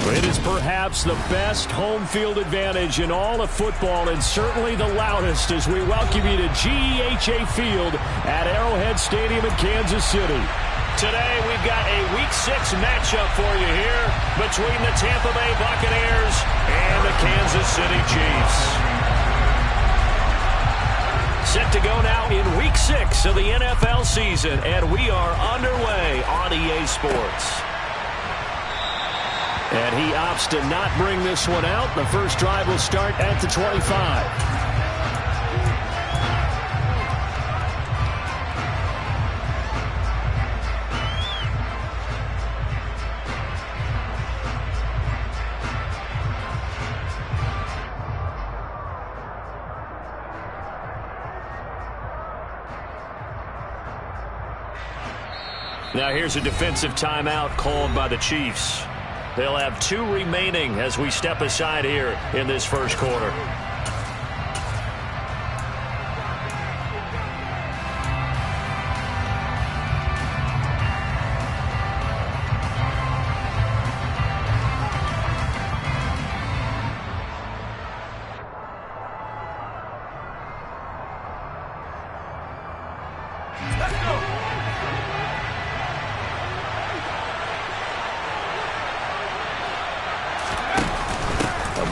It is perhaps the best home field advantage in all of football, and certainly the loudest, as we welcome you to GEHA Field at Arrowhead Stadium in Kansas City. Today we've got a Week 6 matchup for you here between the Tampa Bay Buccaneers and the Kansas City Chiefs. Set to go now in Week 6 of the NFL season, and we are underway on EA Sports. And he opts to not bring this one out. The first drive will start at the 25. Now here's a defensive timeout called by the Chiefs. They'll have 2 remaining as we step aside here in this first quarter.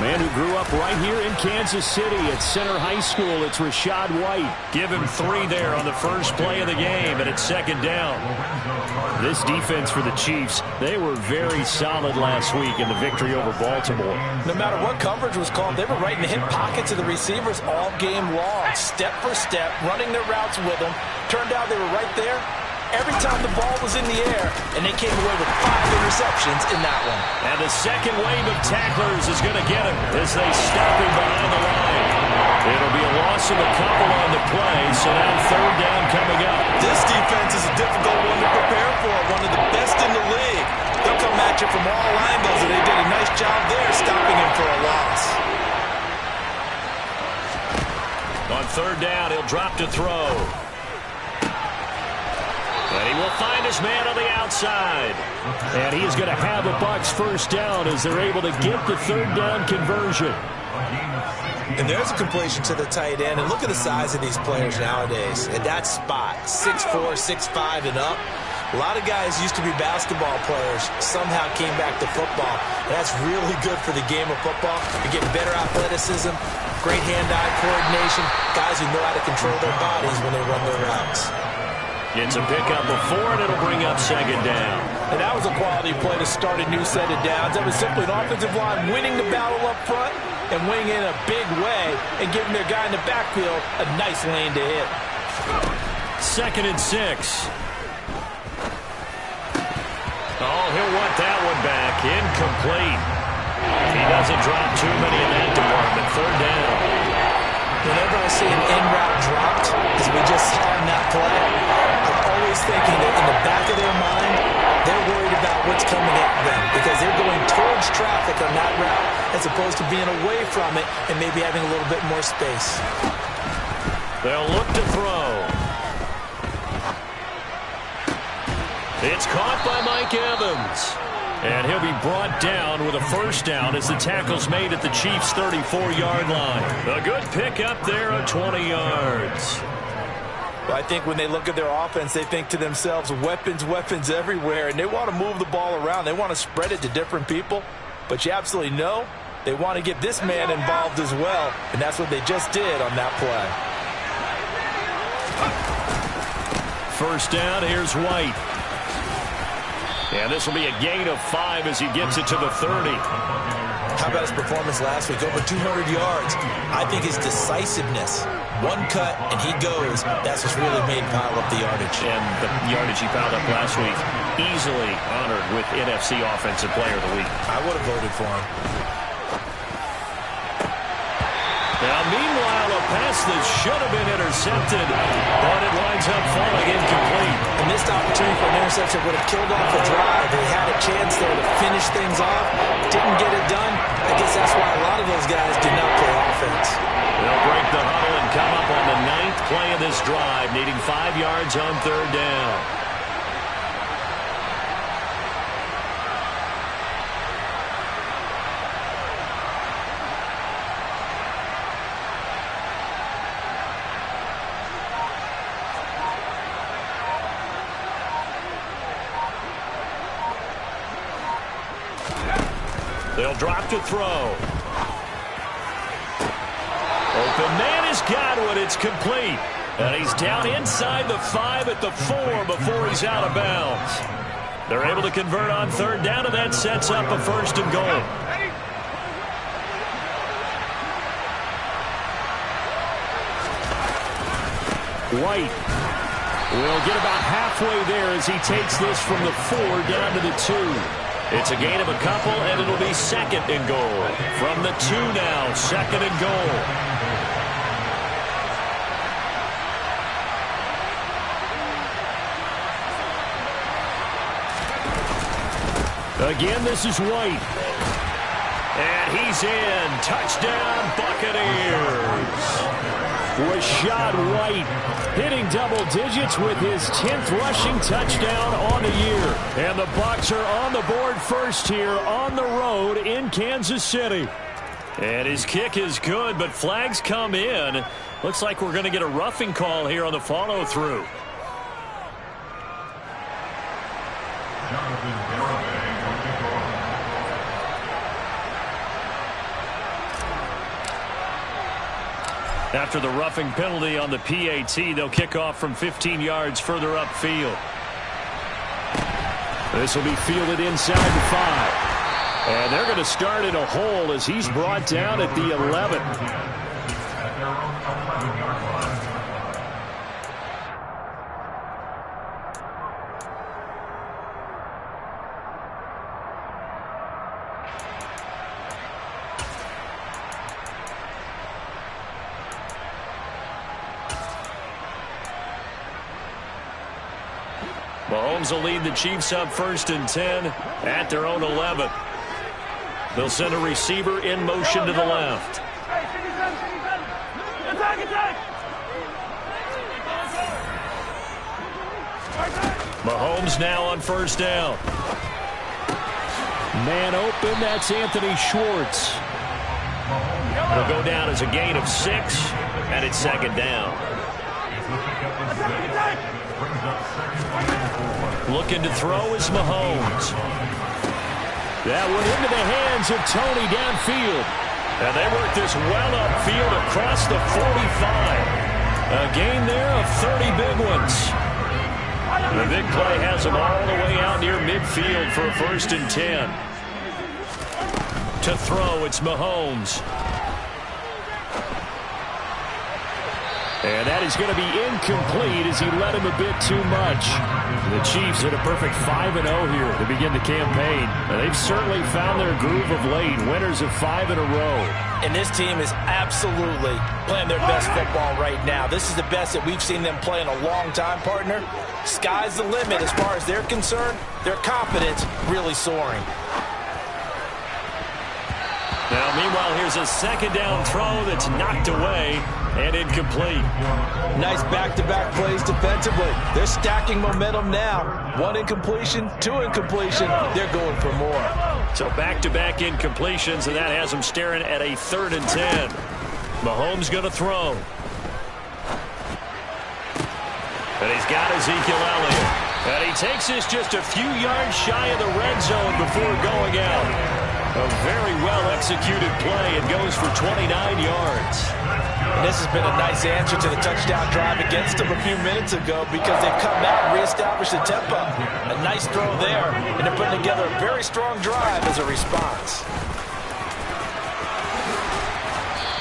Man who grew up right here in Kansas City at Center High School. It's Rachaad White. Give him 3 there on the first play of the game, and it's second down. This defense for the Chiefs, they were very solid last week in the victory over Baltimore. No matter what coverage was called, they were right in the hip pockets of the receivers all game long, step for step, running their routes with them. Turned out they were right there every time the ball was in the air, and they came away with 5 interceptions in that one. And the second wave of tacklers is going to get him as they stop him behind the line. It'll be a loss of a couple on the play, so now third down coming up. This defense is a difficult one to prepare for, one of the best in the league. They'll come at you from all angles, and they did a nice job there stopping him for a loss. On third down, he'll drop to throw. And he will find his man on the outside. And he is going to have a Bucs first down as they're able to get the third down conversion. And there's a completion to the tight end. And look at the size of these players nowadays. At that spot, 6'4", 6'5", and up. A lot of guys used to be basketball players, somehow came back to football. And that's really good for the game of football. You're getting better athleticism, great hand-eye coordination, guys who know how to control their bodies when they run their routes. Gets a pickup before, and it'll bring up second down. And that was a quality play to start a new set of downs. That was simply an offensive line winning the battle up front and winning in a big way and giving their guy in the backfield a nice lane to hit. 2nd and 6. Oh, he'll want that one back. Incomplete. He doesn't drop too many in that department. Third down. Whenever I see an in route dropped, as we just saw in that play, I'm always thinking that in the back of their mind, they're worried about what's coming at them because they're going towards traffic on that route as opposed to being away from it and maybe having a little bit more space. They'll look to throw. It's caught by Mike Evans. And he'll be brought down with a first down as the tackle's made at the Chiefs' 34-yard line. A good pickup there of 20 yards. Well, I think when they look at their offense, they think to themselves, weapons, weapons everywhere, and they want to move the ball around. They want to spread it to different people. But you absolutely know they want to get this man involved as well, and that's what they just did on that play. First down, here's White. And this will be a gain of 5 as he gets it to the 30. How about his performance last week? Over 200 yards. I think his decisiveness, one cut and he goes, that's what's really made him pile up the yardage. And the yardage he piled up last week, easily honored with NFC Offensive Player of the Week. I would have voted for him. Now, meanwhile, a pass that should have been intercepted, but it winds up falling incomplete. A missed opportunity for an interception would have killed off the drive. They had a chance there to finish things off. Didn't get it done. I guess that's why a lot of those guys did not play offense. They'll break the huddle and come up on the 9th play of this drive, needing 5 yards on third down. They'll drop to throw. Open man has got one. It's complete. And he's down inside the 5 at the 4 before he's out of bounds. They're able to convert on third down, and that sets up a 1st and goal. White will get about halfway there as he takes this from the 4 down to the 2. It's a gain of a couple, and it'll be 2nd and goal. From the 2 now, 2nd and goal. Again, this is White. And he's in. Touchdown, Buccaneers. Rashad White hitting double digits with his 10th rushing touchdown on the year. And the Bucs are on the board first here on the road in Kansas City. And his kick is good, but flags come in. Looks like we're going to get a roughing call here on the follow-through. After the roughing penalty on the PAT, they'll kick off from 15 yards further upfield. This will be fielded inside the 5. And they're going to start in a hole as he's brought down at the 11. Mahomes will lead the Chiefs up 1st and 10 at their own 11. They'll send a receiver in motion to the left. Mahomes now on 1st down. Man open, that's Anthony Schwartz. It'll go down as a gain of 6, and it's 2nd down. Looking to throw is Mahomes. That one into the hands of Tony downfield. And they work this well upfield across the 45. A gain there of 30 big ones. The big play has them all the way out near midfield for a 1st and 10. To throw, it's Mahomes. And that is going to be incomplete as he led him a bit too much. The Chiefs hit a perfect 5-0 here to begin the campaign. And they've certainly found their groove of late, winners of 5 in a row. And this team is absolutely playing their best football right now. This is the best that we've seen them play in a long time, partner. Sky's the limit as far as they're concerned. Their confidence really soaring. Now, meanwhile, here's a 2nd down throw that's knocked away and incomplete. Nice back-to-back plays defensively. They're stacking momentum now. 1 incompletion, 2 incompletion. They're going for more. So back-to-back incompletions, and that has them staring at a 3rd and 10. Mahomes going to throw. And he's got Ezekiel Elliott. And he takes this just a few yards shy of the red zone before going out. A very well-executed play. It goes for 29 yards. And this has been a nice answer to the touchdown drive against them a few minutes ago because they've come out and reestablished the tempo. A nice throw there, and they're putting together a very strong drive as a response.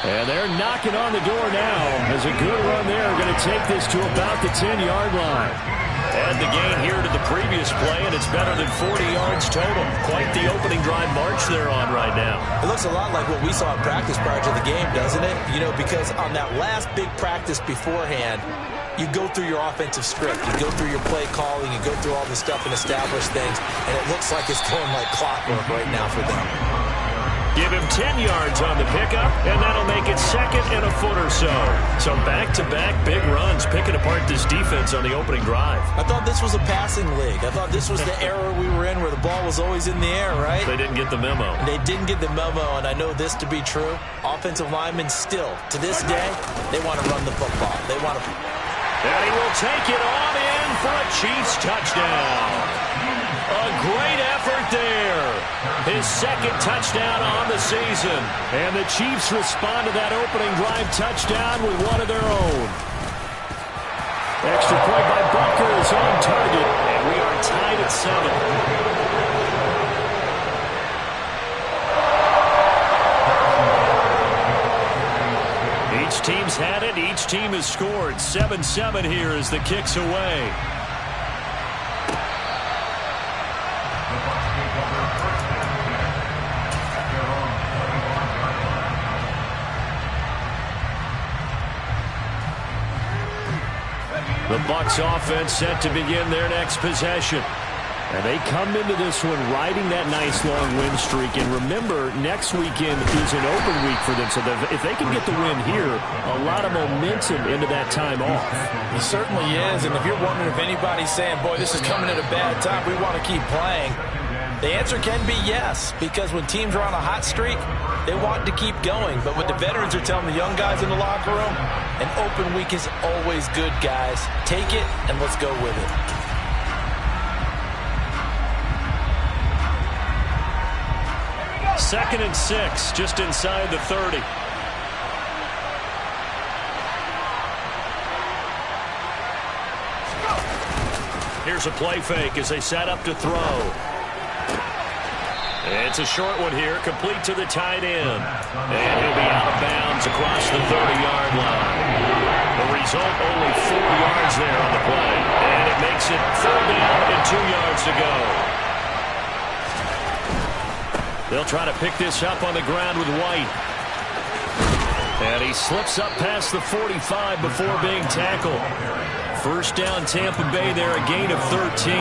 And they're knocking on the door now as a good run there. Going to take this to about the 10-yard line. Add the gain here to the previous play, and it's better than 40 yards total. Quite the opening drive march they're on right now. It looks a lot like what we saw in practice prior to the game, doesn't it? You know, because on that last big practice beforehand, you go through your offensive script. You go through your play calling. You go through all the stuff and establish things, and it looks like it's going like clockwork right now for them. Give him 10 yards on the pickup, and that'll make it 2nd and a foot or so. So back-to-back big runs, picking apart this defense on the opening drive. I thought this was a passing league. I thought this was the era we were in where the ball was always in the air, right? They didn't get the memo. They didn't get the memo, and I know this to be true. Offensive linemen still, to this day, they want to run the football. They want to... And he will take it on in for a Chiefs touchdown. A great effort there. His second touchdown on the season. And the Chiefs respond to that opening drive touchdown with one of their own. Extra point by Butker is on target, and we are tied at 7. Each team's had it. Each team has scored. 7-7 here as the kick's away. The Bucs offense set to begin their next possession. And they come into this one riding that nice long win streak. And remember, next weekend is an open week for them. So if they can get the win here, a lot of momentum into that time off. It certainly is. And if you're wondering if anybody's saying, boy, this is coming at a bad time, we want to keep playing, the answer can be yes. Because when teams are on a hot streak, they want to keep going. But what the veterans are telling the young guys in the locker room, an open week is always good, guys. Take it and let's go with it. Second and 6, just inside the 30. Here's a play fake as they set up to throw. It's a short one here, complete to the tight end. And he'll be out of bounds across the 30-yard line. The result, only 4 yards there on the play. And it makes it 4th down and 2 yards to go. They'll try to pick this up on the ground with White. And he slips up past the 45 before being tackled. First down Tampa Bay there, a gain of 13.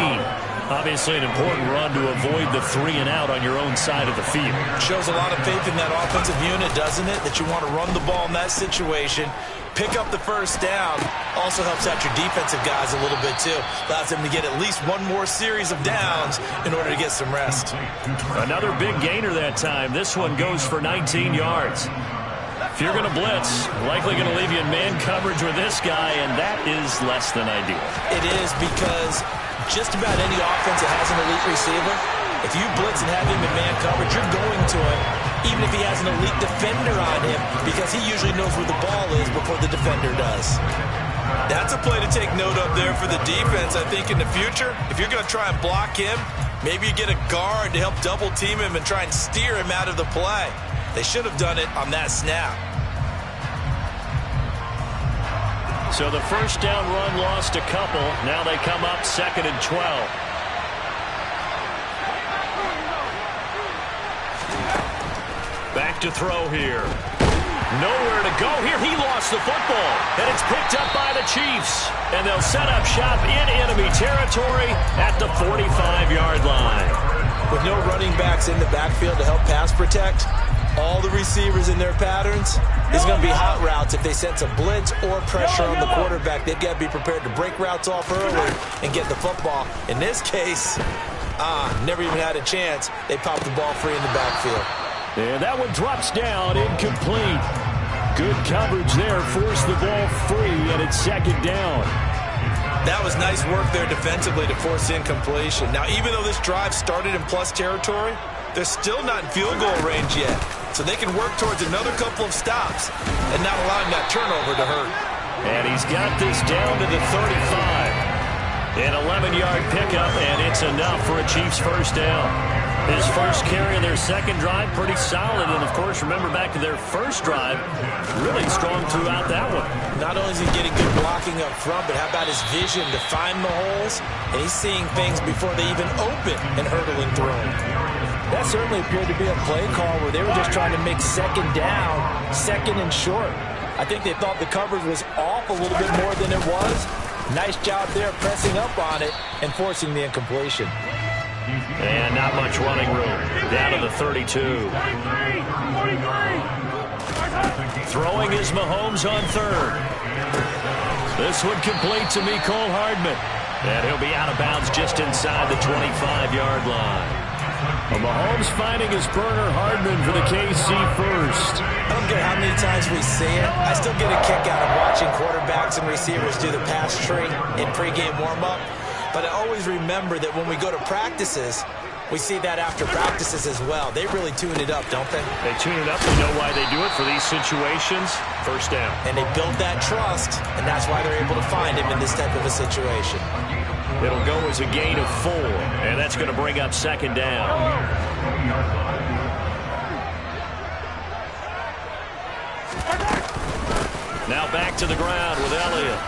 Obviously an important run to avoid the 3 and out on your own side of the field. Shows a lot of faith in that offensive unit, doesn't it? That you want to run the ball in that situation. Pick up the first down. Also helps out your defensive guys a little bit too. Allows them to get at least one more series of downs in order to get some rest. Another big gainer that time. This one goes for 19 yards. If you're going to blitz, likely going to leave you in man coverage with this guy, and that is less than ideal. It is, because just about any offense that has an elite receiver, if you blitz and have him in man coverage, you're going to him, even if he has an elite defender on him, because he usually knows where the ball is before the defender does. That's a play to take note of there for the defense. I think in the future, if you're going to try and block him, maybe you get a guard to help double team him and try and steer him out of the play. They should have done it on that snap. So the first down run lost a couple. Now they come up 2nd and 12. Back to throw here. Nowhere to go here. He lost the football. And it's picked up by the Chiefs. And they'll set up shop in enemy territory at the 45-yard line. With no running backs in the backfield to help pass protect, all the receivers in their patterns, is going to be hot routes. If they sense a blitz or pressure on the quarterback, they've got to be prepared to break routes off early and get the football. In this case, never even had a chance. They popped the ball free in the backfield. And that one drops down, incomplete. Good coverage there, forced the ball free, and it's 2nd down. That was nice work there defensively to force incompletion. Now, even though this drive started in plus territory, they're still not in field goal range yet. So they can work towards another couple of stops and not allowing that turnover to hurt. And he's got this down to the 35. An 11-yard pickup, and it's enough for a Chiefs first down. His first carry of their second drive, pretty solid. And, of course, remember back to their first drive, really strong throughout that one. Not only is he getting good blocking up front, but how about his vision to find the holes? And he's seeing things before they even open and hurdling through them. That certainly appeared to be a play call where they were just trying to make 2nd down, 2nd and short. I think they thought the coverage was off a little bit more than it was. Nice job there pressing up on it and forcing the incompletion. And not much running room. Down to the 32. Throwing is Mahomes on 3rd. This one complete to Mecole Hardman. And he'll be out of bounds just inside the 25-yard line. Well, Mahomes finding his burner Hardman for the KC first. I don't care how many times we see it. I still get a kick out of watching quarterbacks and receivers do the pass tree in pregame warm-up. But I always remember that when we go to practices, We see that after practices as well. They really tune it up, don't they? They tune it up. They know why they do it for these situations. First down. And they build that trust, and that's why they're able to find him in this type of a situation. It'll go as a gain of 4, and that's going to bring up second down. Now back to the ground with Elliott.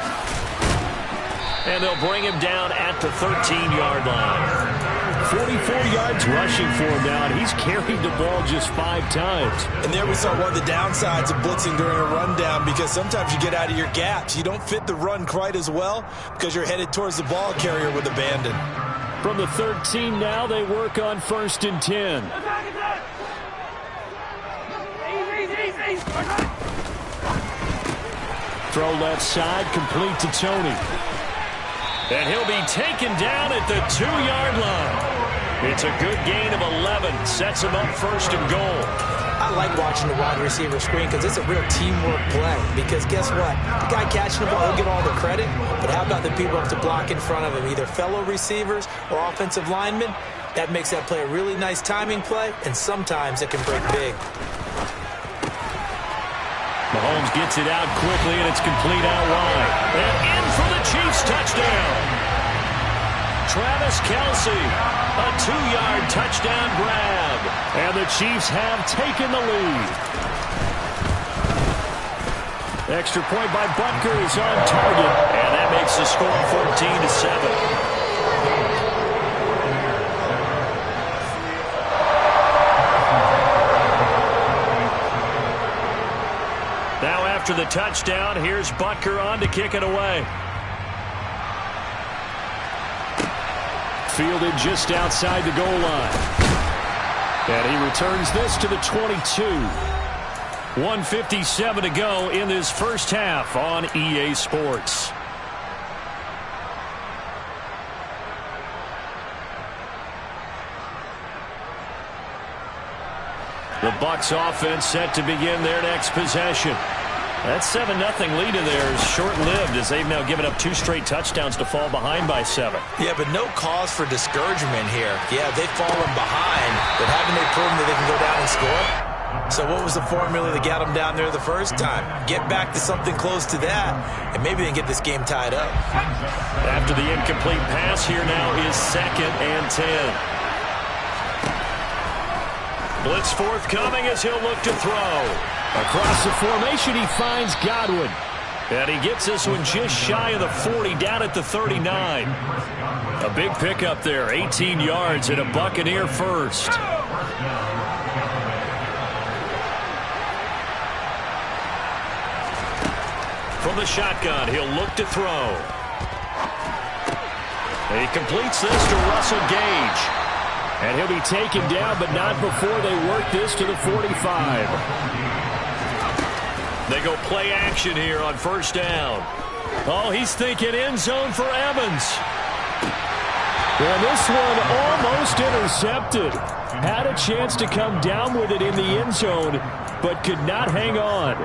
And they'll bring him down at the 13-yard line. 44 yards rushing for him now, and he's carried the ball just 5 times. And there we saw one of the downsides of blitzing during a rundown, because sometimes you get out of your gaps. You don't fit the run quite as well because you're headed towards the ball carrier with abandon. From the 13 now, they work on 1st and 10. Throw left side, complete to Tony. And he'll be taken down at the 2-yard line. It's a good gain of 11. Sets him up 1st and goal. I like watching the wide receiver screen because it's a real teamwork play. Because guess what? The guy catching the ball, he'll get all the credit. But how about the people up to block in front of him, either fellow receivers or offensive linemen? That makes that play a really nice timing play, and sometimes it can break big. Mahomes gets it out quickly, and it's complete out wide. And in for the Chiefs touchdown. Travis Kelce, a 2-yard touchdown grab. And the Chiefs have taken the lead. Extra point by Butker is on target. And that makes the score 14-7. Now after the touchdown, here's Butker on to kick it away. Fielded just outside the goal line. And he returns this to the 22. 1:57 to go in this first half on EA Sports. The Bucs offense set to begin their next possession. That 7-0 lead in there is short-lived, as they've now given up 2 straight touchdowns to fall behind by 7. Yeah, but no cause for discouragement here. Yeah, they've fallen behind, but haven't they proven that they can go down and score? So what was the formula that got them down there the first time? Get back to something close to that, and maybe they can get this game tied up. After the incomplete pass, here now is 2nd and 10. Blitz forthcoming as he'll look to throw. Across the formation, he finds Godwin. And he gets this one just shy of the 40, down at the 39. A big pickup there, 18 yards and a Buccaneer first. From the shotgun, he'll look to throw. He completes this to Russell Gage. And he'll be taken down, but not before they work this to the 45. They go play action here on 1st down. Oh, he's thinking end zone for Evans. And this one almost intercepted. Had a chance to come down with it in the end zone, but could not hang on.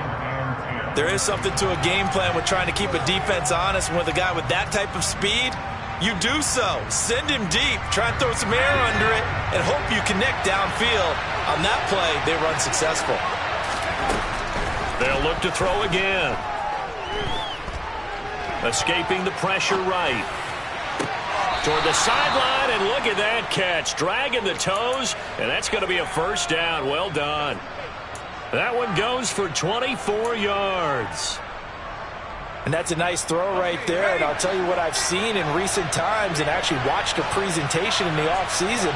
There is something to a game plan with trying to keep a defense honest. With a guy with that type of speed, you do so. Send him deep. Try and throw some air under it and hope you connect downfield. On that play, they run successful. They'll look to throw again. Escaping the pressure right. Toward the sideline, and look at that catch. Dragging the toes, and that's going to be a 1st down. Well done. That one goes for 24 yards. And that's a nice throw right there. And I'll tell you what I've seen in recent times and actually watched a presentation in the offseason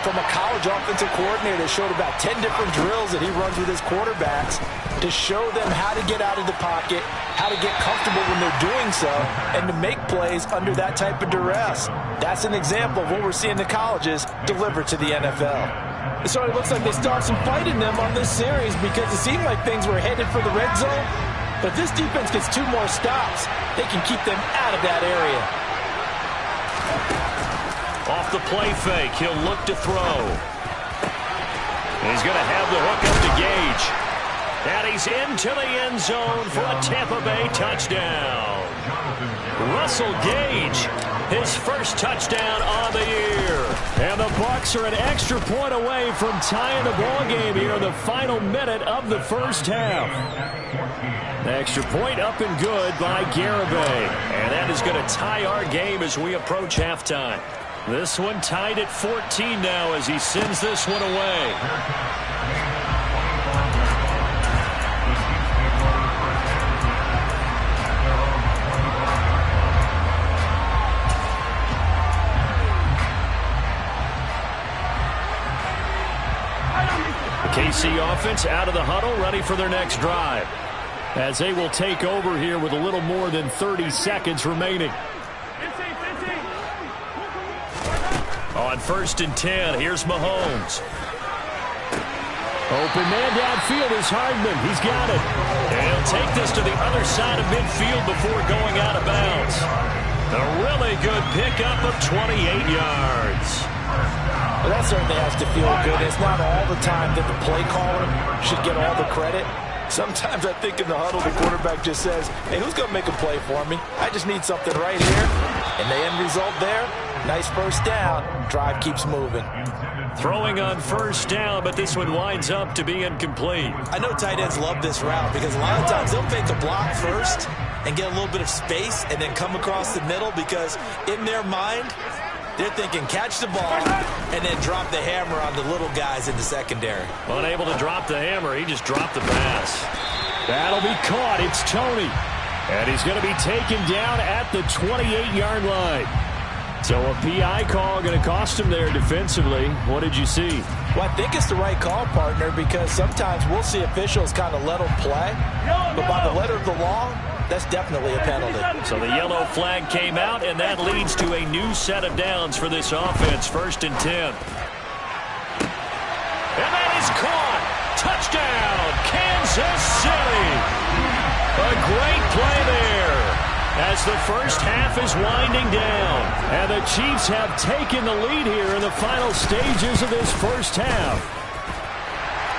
from a college offensive coordinator that showed about 10 different drills that he runs with his quarterbacks to show them how to get out of the pocket, how to get comfortable when they're doing so, and to make plays under that type of duress. That's an example of what we're seeing the colleges deliver to the NFL. So it looks like they start some fight in them on this series, because it seemed like things were headed for the red zone. But if this defense gets 2 more stops, they can keep them out of that area. Off the play fake, he'll look to throw. He's going to have the hook up to Gage. And he's into the end zone for a Tampa Bay touchdown. Russell Gage, his first touchdown on the year. And the Bucs are an extra point away from tying the ball game here in the final minute of the first half. Extra point up and good by Garibay. And that is going to tie our game as we approach halftime. This one tied at 14 now as he sends this one away. KC offense out of the huddle, ready for their next drive. As they will take over here with a little more than 30 seconds remaining. On 1st and 10, here's Mahomes. Open man downfield is Hardman. He's got it. And he'll take this to the other side of midfield before going out of bounds. A really good pickup of 28 yards. Well, that certainly has to feel good. It's not all the time that the play caller should get all the credit. Sometimes I think in the huddle, the quarterback just says, hey, who's going to make a play for me? I just need something right here. And the end result there, nice first down. Drive keeps moving. Throwing on 1st down, but this one winds up to be incomplete. I know tight ends love this route because a lot of times they'll fake a block first and get a little bit of space and then come across the middle because in their mind, they're thinking catch the ball and then drop the hammer on the little guys in the secondary. Unable to drop the hammer, he just dropped the pass. That'll be caught. It's Tony. And he's going to be taken down at the 28-yard line. So a PI call going to cost him there defensively. What did you see? Well, I think it's the right call, partner, because sometimes we'll see officials kind of let them play. But by the letter of the law, that's definitely a penalty. So the yellow flag came out, and that leads to a new set of downs for this offense. 1st and 10. And that is caught. Touchdown, Kansas City. A great play there as the first half is winding down. And the Chiefs have taken the lead here in the final stages of this first half.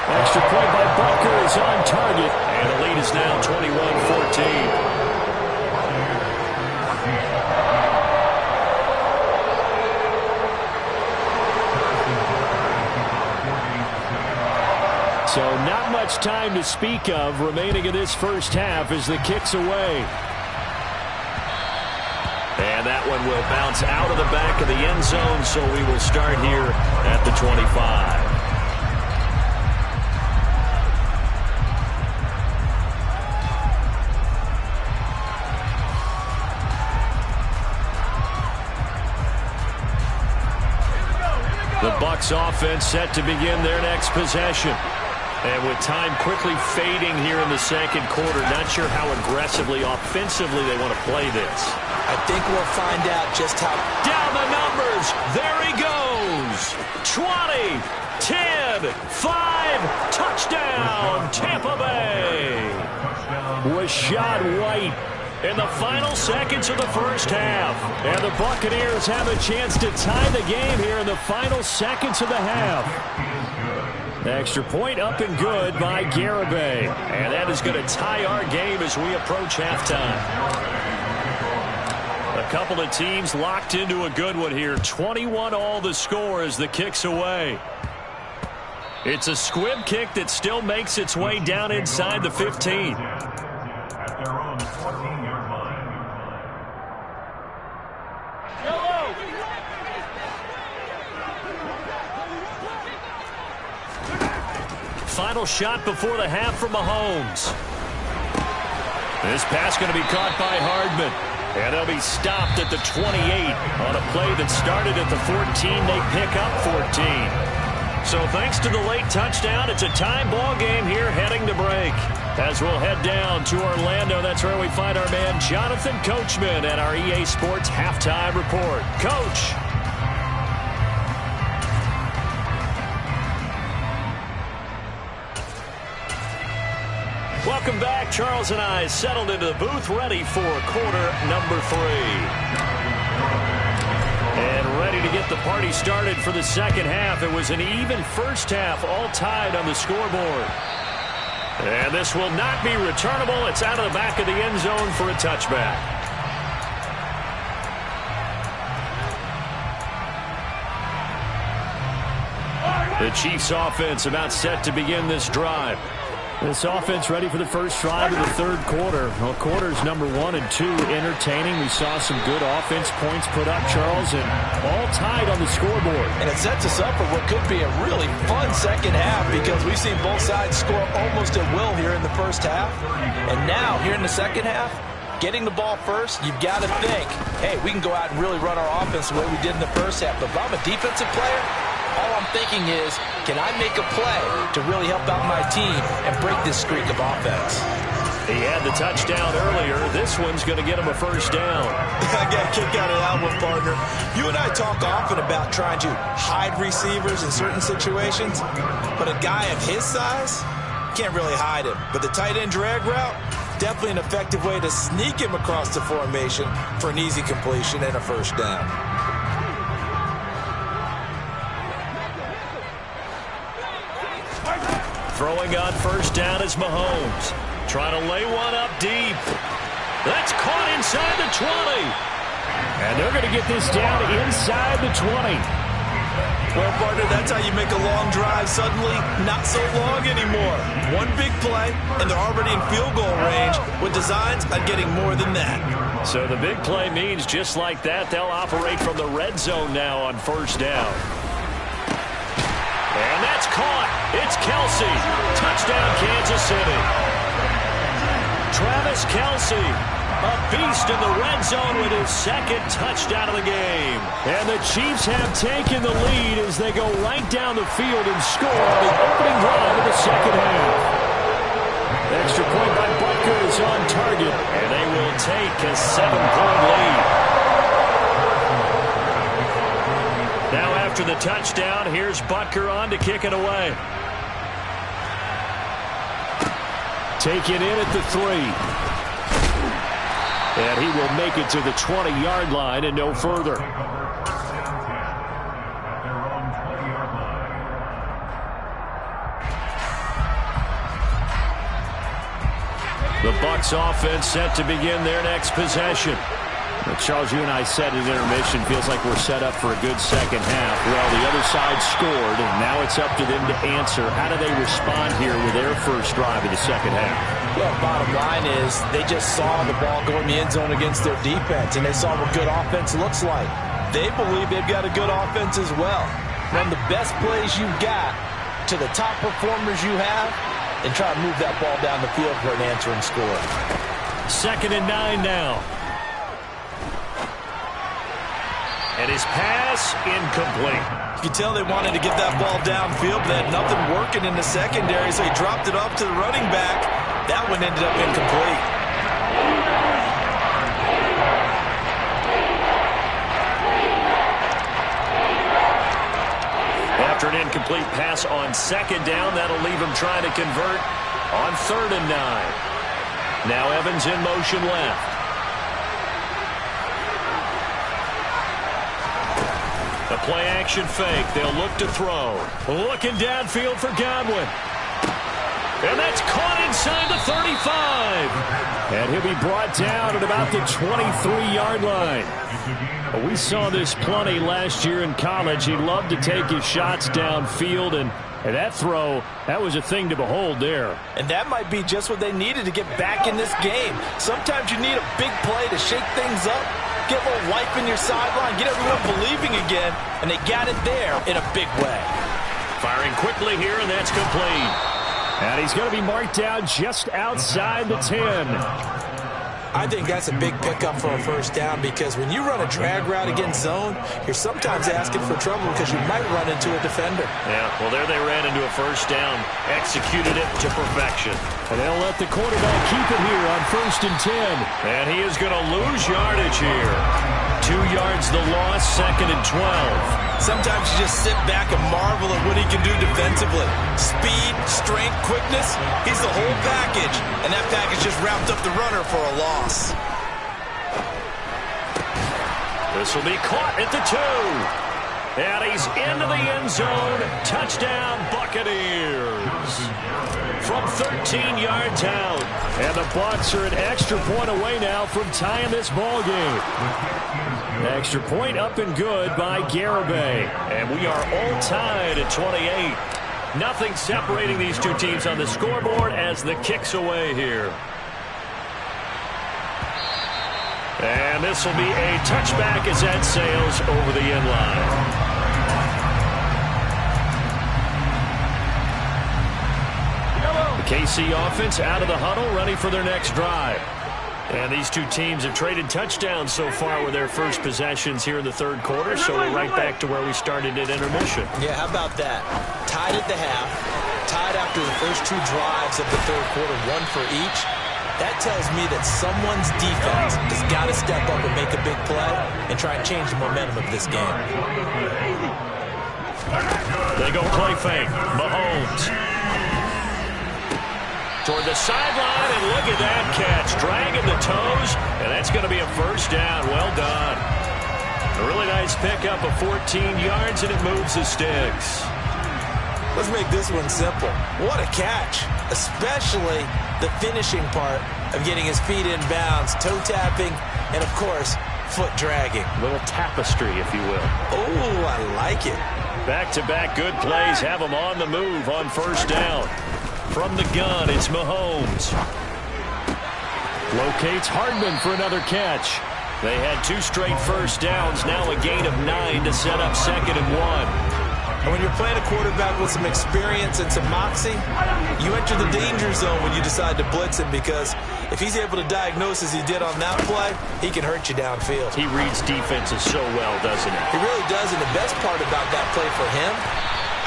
Extra point by Butker is on target, and the lead is now 21-14. So not much time to speak of remaining in this first half as the kick's away. And that one will bounce out of the back of the end zone, so we will start here at the 25. The Bucs offense set to begin their next possession. And with time quickly fading here in the second quarter, not sure how aggressively, offensively they want to play this. I think we'll find out just how. Down the numbers. There he goes. 20, 10, 5, touchdown, Tampa Bay. Rashad White in the final seconds of the first half. And the Buccaneers have a chance to tie the game here in the final seconds of the half. Extra point up and good by Garibay. And that is going to tie our game as we approach halftime. A couple of teams locked into a good one here. 21-all the score as the kick's away. It's a squib kick that still makes its way down inside the 15. Final shot before the half from Mahomes. This pass going to be caught by Hardman. And they'll be stopped at the 28 on a play that started at the 14. They pick up 14. So thanks to the late touchdown, it's a time ball game here heading to break. As we'll head down to Orlando, that's where we find our man Jonathan Coachman at our EA Sports Halftime Report. Coach. Welcome back. Charles and I settled into the booth, ready for quarter number 3. And ready to get the party started for the second half. It was an even first half, all tied on the scoreboard. And this will not be returnable. It's out of the back of the end zone for a touchback. The Chiefs offense about set to begin this drive. This offense ready for the first drive of the third quarter. Well, quarters number 1 and 2 entertaining. We saw some good offense points put up, Charles, and all tied on the scoreboard. And it sets us up for what could be a really fun second half because we've seen both sides score almost at will here in the first half. And now, here in the second half, getting the ball first, you've got to think, hey, we can go out and really run our offense the way we did in the first half. But if I'm a defensive player, all I'm thinking is, can I make a play to really help out my team and break this streak of offense? He had the touchdown earlier. This one's going to get him a first down. I got a kick out of that one, partner. You and I talk often about trying to hide receivers in certain situations, but a guy of his size can't really hide him. But the tight end drag route, definitely an effective way to sneak him across the formation for an easy completion and a first down. Throwing on first down is Mahomes. Trying to lay one up deep. That's caught inside the 20. And they're going to get this down inside the 20. Well, partner, that's how you make a long drive suddenly not so long anymore. One big play, and they're already in field goal range with designs on getting more than that. So the big play means just like that, they'll operate from the red zone now on first down. And that's caught. It's Kelsey. Touchdown, Kansas City. Travis Kelsey, a beast in the red zone with his second touchdown of the game. And the Chiefs have taken the lead as they go right down the field and score on the opening drive of the second half. Extra point by Butker is on target, and they will take a 7-point lead. Now after the touchdown, here's Butker on to kick it away. Taken in at the 3. And he will make it to the 20-yard line and no further. The Bucs offense set to begin their next possession. Charles, you and I said at intermission, feels like we're set up for a good second half. Well, the other side scored, and now it's up to them to answer. How do they respond here with their first drive of the second half? Well, bottom line is they just saw the ball go in the end zone against their defense, and they saw what good offense looks like. They believe they've got a good offense as well. Run the best plays you've got to the top performers you have, and try to move that ball down the field for an answering score. 2nd and 9 now. And his pass incomplete. You can tell they wanted to get that ball downfield, but they had nothing working in the secondary, so he dropped it off to the running back. That one ended up incomplete. After an incomplete pass on 2nd down, that'll leave him trying to convert on 3rd and 9. Now Evans in motion left. The play-action fake. They'll look to throw. Looking downfield for Godwin. And that's caught inside the 35. And he'll be brought down at about the 23-yard line. We saw this plenty last year in college. He loved to take his shots downfield, and that throw, that was a thing to behold there. And that might be just what they needed to get back in this game. Sometimes you need a big play to shake things up. Get a little life in your sideline, get everyone believing again, and they got it there in a big way. Firing quickly here, and that's complete. And he's going to be marked down just outside the 10. I think that's a big pickup for a first down because when you run a drag route against zone, you're sometimes asking for trouble because you might run into a defender. Yeah, well, there they ran into a first down, executed it to perfection. And they'll let the quarterback keep it here on 1st and 10. And he is going to lose yardage here. 2 yards the loss, 2nd and 12. Sometimes you just sit back and marvel at what he can do defensively. Speed, strength, quickness, he's the whole package. And that package just wrapped up the runner for a loss. This will be caught at the 2. And he's into the end zone. Touchdown, Buccaneers. From 13 yards out. And the Bucs are an extra point away now from tying this ball game. Extra point up and good by Garibay. And we are all tied at 28. Nothing separating these two teams on the scoreboard as the kick's away here. And this will be a touchback as that sails over the end line. The KC offense out of the huddle, ready for their next drive. And these two teams have traded touchdowns so far with their first possessions here in the third quarter, so we're right back to where we started at intermission. Yeah, how about that? Tied at the half, tied after the first two drives of the third quarter, one for each. That tells me that someone's defense has got to step up and make a big play and try and change the momentum of this game. They go play fake. Mahomes. Toward the sideline, and look at that catch. Dragging the toes, and that's going to be a first down. Well done. A really nice pickup of 14 yards, and it moves the sticks. Let's make this one simple. What a catch, especially the finishing part of getting his feet in bounds, toe tapping, and, of course, foot dragging. A little tapestry, if you will. Oh, I like it. Back-to-back good plays have him on the move on first down. From the gun, it's Mahomes. Locates Hardman for another catch. They had two straight first downs, now a gain of 9 to set up 2nd and 1. And when you're playing a quarterback with some experience and some moxie, you enter the danger zone when you decide to blitz him, because if he's able to diagnose as he did on that play, he can hurt you downfield. He reads defenses so well, doesn't he? He really does, and the best part about that play for him,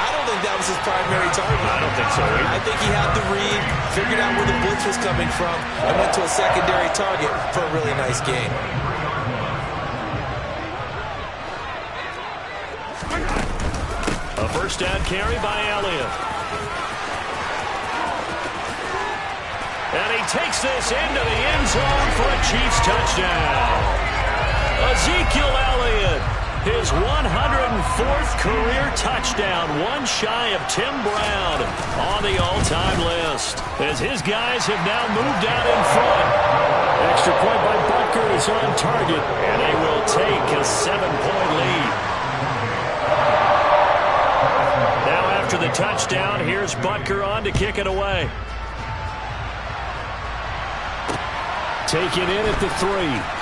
I don't think that was his primary target. I don't think so either. I think he had the read, figured out where the blitz was coming from, and went to a secondary target for a really nice game. A first down carry by Elliott. And he takes this into the end zone for a Chiefs touchdown. Ezekiel Elliott, his 104th career touchdown, one shy of Tim Brown on the all-time list, as his guys have now moved out in front. Extra point by Butker is on target, and they will take a 7-point lead. Now after the touchdown, here's Butker on to kick it away. Taken in at the 3.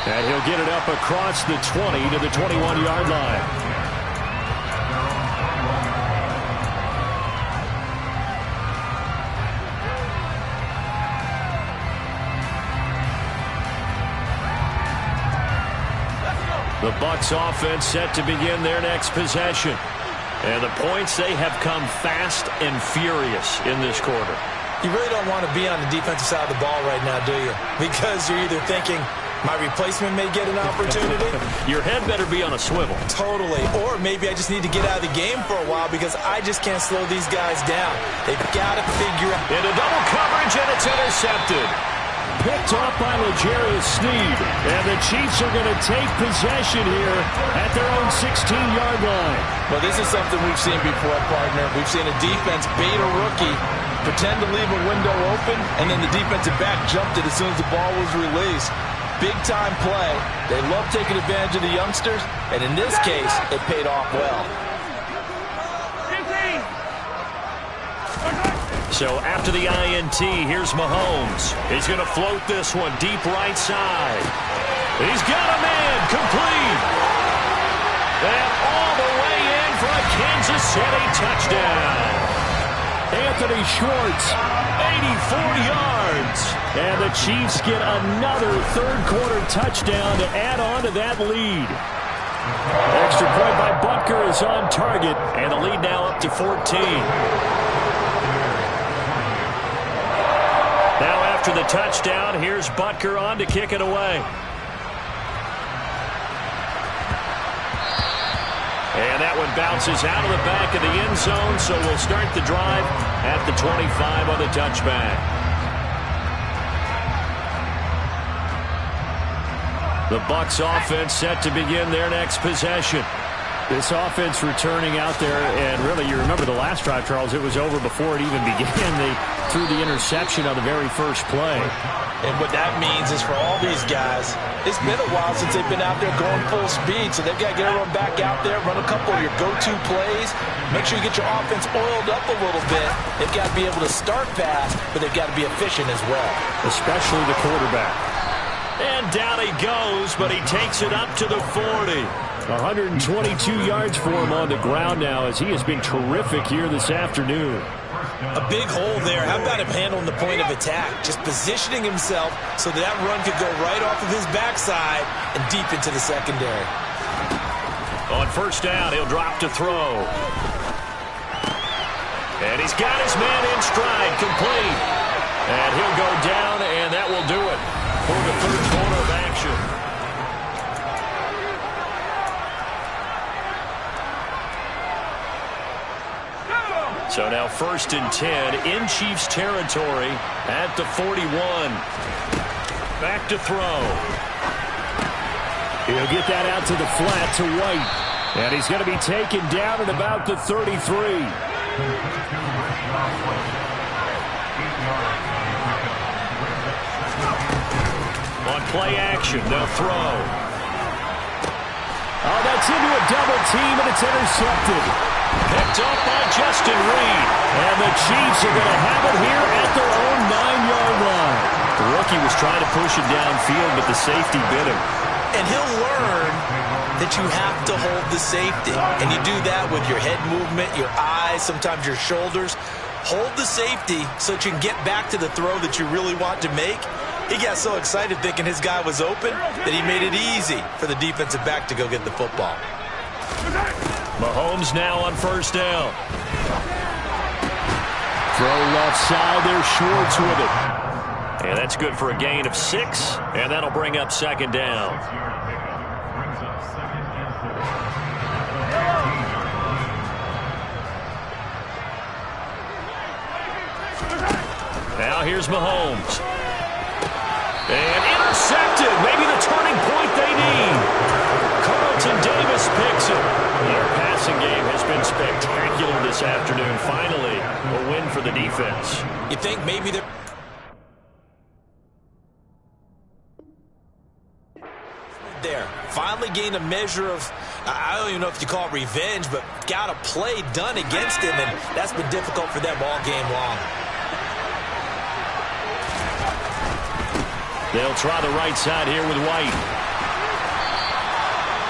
And he'll get it up across the 20 to the 21-yard line. The Bucs offense set to begin their next possession. And the points, they have come fast and furious in this quarter. You really don't want to be on the defensive side of the ball right now, do you? Because you're either thinking, my replacement may get an opportunity. Your head better be on a swivel. Totally. Or maybe I just need to get out of the game for a while because I just can't slow these guys down. They've got to figure out. Into double coverage, and it's intercepted. Picked off by L'Jarius Sneed. And the Chiefs are going to take possession here at their own 16-yard line. Well, this is something we've seen before, partner. We've seen a defense bait a rookie, pretend to leave a window open, and then the defensive back jumped it as soon as the ball was released. Big-time play. They love taking advantage of the youngsters, and in this case, it paid off well. So after the INT, here's Mahomes. He's going to float this one deep right side. He's got a man complete. And all the way in for a Kansas City touchdown. Anthony Schwartz, 84 yards. And the Chiefs get another third-quarter touchdown to add on to that lead. Extra point by Butker is on target, and the lead now up to 14. Now after the touchdown, here's Butker on to kick it away. And that one bounces out of the back of the end zone, so we'll start the drive at the 25 on the touchback. The Bucs offense set to begin their next possession. This offense returning out there, and really, you remember the last drive, Charles, it was over before it even began. They threw the interception on the very first play. And what that means is for all these guys, it's been a while since they've been out there going full speed, so they've got to get everyone back out there, run a couple of your go-to plays, make sure you get your offense oiled up a little bit. They've got to be able to start fast, but they've got to be efficient as well. Especially the quarterback. And down he goes, but he takes it up to the 40. 122 yards for him on the ground now as he has been terrific here this afternoon. A big hole there. How about him handling the point of attack? Just positioning himself so that run could go right off of his backside and deep into the secondary. On first down, he'll drop to throw. And he's got his man in stride, complete. And he'll go down, and that will do it for the third quarter of action. So now 1st and 10 in Chiefs territory at the 41. Back to throw. He'll get that out to the flat to White. And he's going to be taken down at about the 33. On play action, they'll throw. Oh, that's into a double team, and it's intercepted. Picked up by Justin Reed. And the Chiefs are going to have it here at their own 9-yard line. The rookie was trying to push it downfield, but the safety bit him. And he'll learn that you have to hold the safety. And you do that with your head movement, your eyes, sometimes your shoulders. Hold the safety so that you can get back to the throw that you really want to make. He got so excited thinking his guy was open that he made it easy for the defensive back to go get the football. Mahomes now on first down. Throw left side there, Schwartz with it. And that's good for a gain of 6, and that'll bring up second down. Now here's Mahomes. And intercepted. Maybe the turning point they need. Carlton Davis picks it. Their passing game has been spectacular this afternoon. Finally, a win for the defense. You think maybe they're... there. Finally gained a measure of, I don't even know if you call it revenge, but got a play done against him, and that's been difficult for them all game long. They'll try the right side here with White.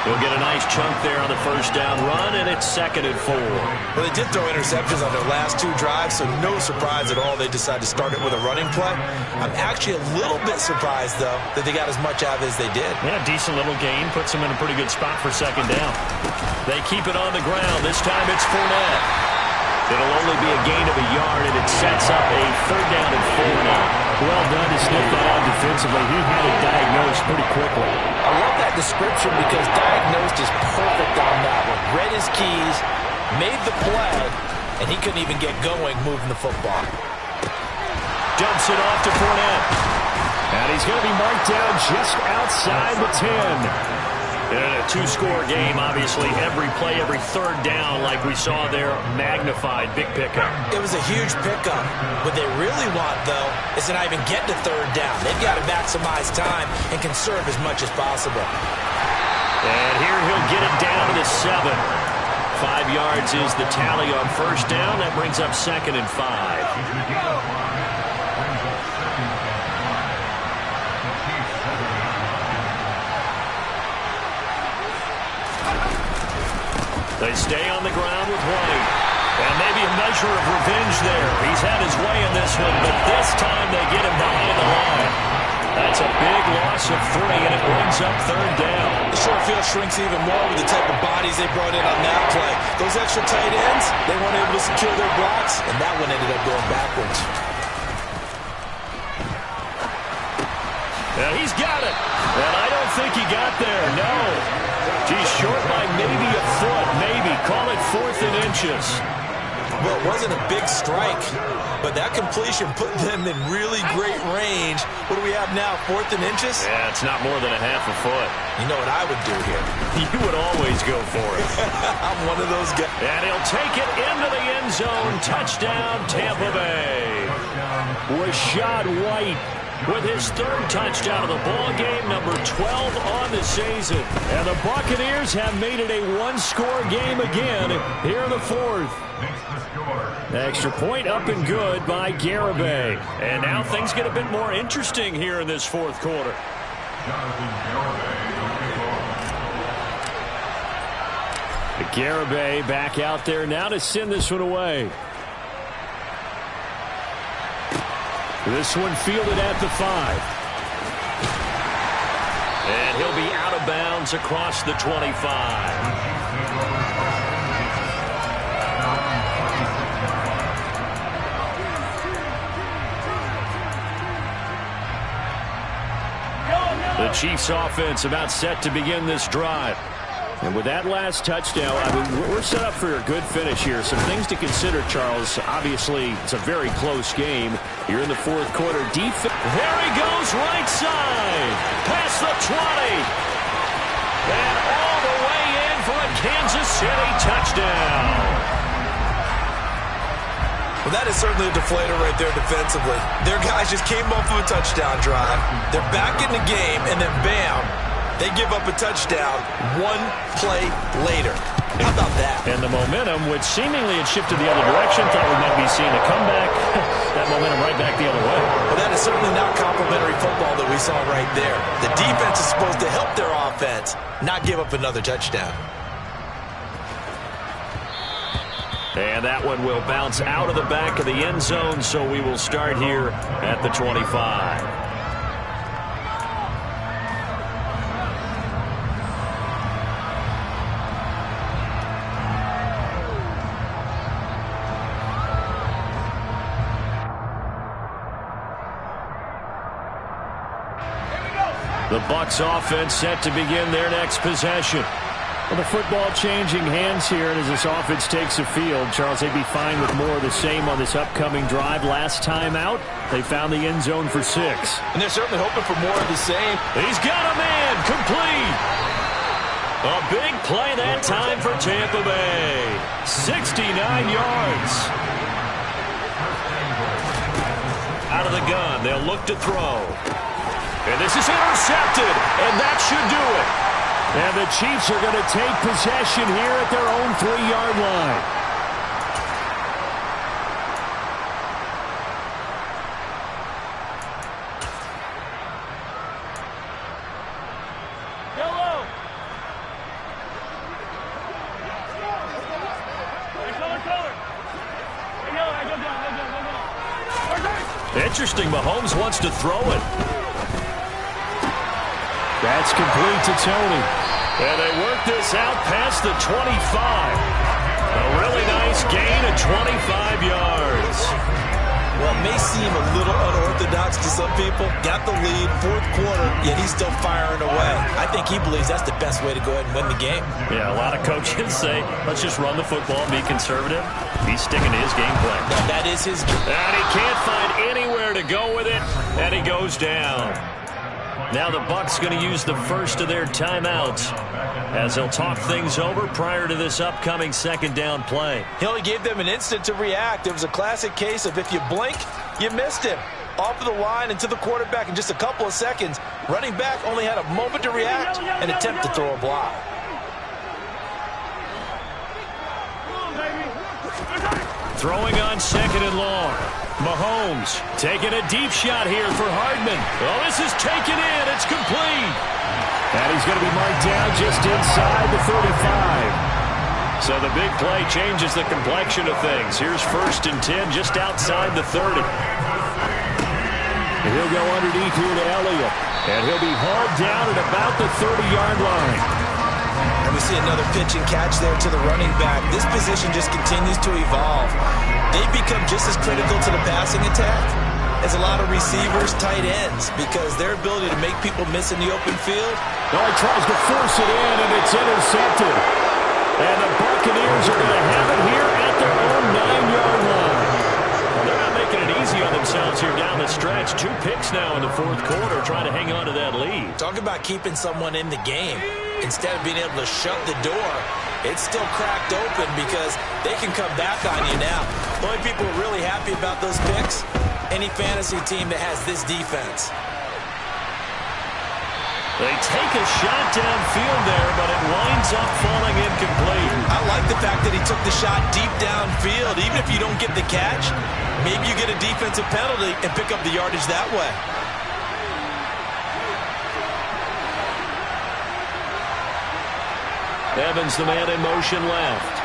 He'll get a nice chunk there on the first down run, and it's 2nd and 4. Well, they did throw interceptions on their last 2 drives, so no surprise at all they decided to start it with a running play. I'm actually a little bit surprised, though, that they got as much out of it as they did. Yeah, decent little gain. Puts them in a pretty good spot for second down. They keep it on the ground. This time it's Fournette. It'll only be a gain of a yard, and it sets up a 3rd down and 4 now. Well done to sniff that out defensively. He had it diagnosed pretty quickly. I love that description because diagnosed is perfect on that one. Read his keys, made the play, and he couldn't even get going moving the football. Dumps it off to Fournette. And he's going to be marked down just outside the 10. In a 2-score game, obviously, every play, every 3rd down, like we saw there, magnified, big pickup. It was a huge pickup. What they really want, though, is to not even get to 3rd down. They've got to maximize time and conserve as much as possible. And here he'll get it down to the 7. 5 yards is the tally on first down. That brings up 2nd and 5. They stay on the ground with White. And maybe a measure of revenge there. He's had his way in this one, but this time they get him behind the line. That's a big loss of 3, and it brings up 3rd down. The short field shrinks even more with the type of bodies they brought in on that play. Those extra tight ends, they weren't able to secure their blocks, and that one ended up going backwards. Now he's got it. And I don't think he got there, no. He's short by maybe a foot, maybe. Call it 4th and inches. Well, it wasn't a big strike, but that completion put them in really great range. What do we have now, 4th and inches? Yeah, it's not more than a half a foot. You know what I would do here? You would always go for it. I'm one of those guys. And he'll take it into the end zone. Touchdown, Tampa Bay. Rashad White with his 3rd touchdown of the ball game, number 12 on the season. And the Buccaneers have made it a one-score game again here in the 4th. Extra point up and good by Garibay. And now things get a bit more interesting here in this 4th quarter. Garibay back out there now to send this one away. This one fielded at the 5. And he'll be out of bounds across the 25. The Chiefs offense about set to begin this drive. And with that last touchdown, I mean, we're set up for a good finish here. Some things to consider, Charles. Obviously, it's a very close game. You're in the 4th quarter. Defense. There he goes, right side. Past the 20. And all the way in for a Kansas City touchdown. Well, that is certainly a deflator right there defensively. Their guys just came off of a touchdown drive. They're back in the game, and then bam, they give up a touchdown 1 play later. How about that? And the momentum, which seemingly had shifted the other direction, thought we might be seeing a comeback. That momentum right back the other way. Well, that is certainly not complimentary football that we saw right there. The defense is supposed to help their offense, not give up another touchdown. And that one will bounce out of the back of the end zone, so we will start here at the 25. The Bucs offense set to begin their next possession. Well, the football changing hands here, and as this offense takes the field, Charles, they'd be fine with more of the same on this upcoming drive. Last time out, they found the end zone for 6. And they're certainly hoping for more of the same. He's got a man, complete. A big play that time for Tampa Bay. 69 yards. Out of the gun, they'll look to throw. And this is intercepted, and that should do it. And the Chiefs are going to take possession here at their own 3-yard line. Interesting, Mahomes wants to throw it. That's complete to Tony. And they work this out past the 25. A really nice gain of 25 yards. Well, it may seem a little unorthodox to some people. Got the lead, 4th quarter, yet he's still firing away. I think he believes that's the best way to go ahead and win the game. Yeah, a lot of coaches say, let's just run the football and be conservative. He's sticking to his game plan. That is his game. And he can't find anywhere to go with it, and he goes down. Now the Bucs going to use the first of their timeouts as they'll talk things over prior to this upcoming 2nd down play. He only gave them an instant to react. It was a classic case of if you blink, you missed him. Off of the line and to the quarterback in just a couple of seconds. Running back only had a moment to react and attempt to throw a block. Throwing on 2nd and long. Mahomes taking a deep shot here for Hardman. Oh, this is taken in. It's complete. And he's going to be marked down just inside the 35. So the big play changes the complexion of things. Here's 1st and 10 just outside the 30. And he'll go underneath here to Elliott. And he'll be hauled down at about the 30-yard line. And we see another pitch and catch there to the running back. This position just continues to evolve. They've become just as critical to the passing attack as a lot of receivers, tight ends, because their ability to make people miss in the open field. Oh, he tries to force it in, and it's intercepted. And the Buccaneers are going to have it here at their own 9-yard points now in the fourth quarter, trying to hang on to that lead. Talk about keeping someone in the game. Instead of being able to shut the door, it's still cracked open because they can come back on you now. The only people really happy about those picks, any fantasy team that has this defense. They take a shot downfield there, but it winds up falling incomplete. I like the fact that he took the shot deep downfield. Even if you don't get the catch, maybe you get a defensive penalty and pick up the yardage that way. Evans, the man in motion left.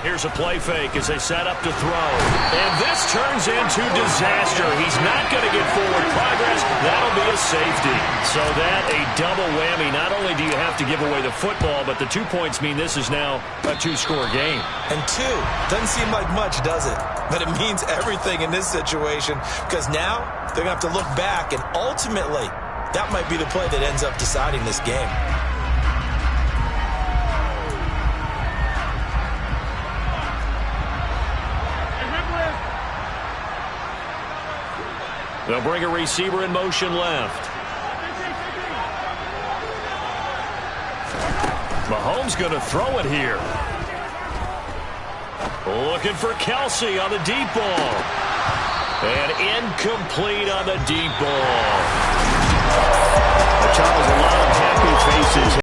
Here's a play fake as they set up to throw. And this turns into disaster. He's not going to get forward progress. That'll be a safety. So that a double whammy. Not only do you have to give away the football, but the 2 points mean this is now a two-score game. And two, doesn't seem like much, does it? But it means everything in this situation because now they're going to have to look back, and ultimately that might be the play that ends up deciding this game. They'll bring a receiver in motion left. Mahomes going to throw it here. Looking for Kelsey on the deep ball. And incomplete on the deep ball. Charles, a lot of happy faces.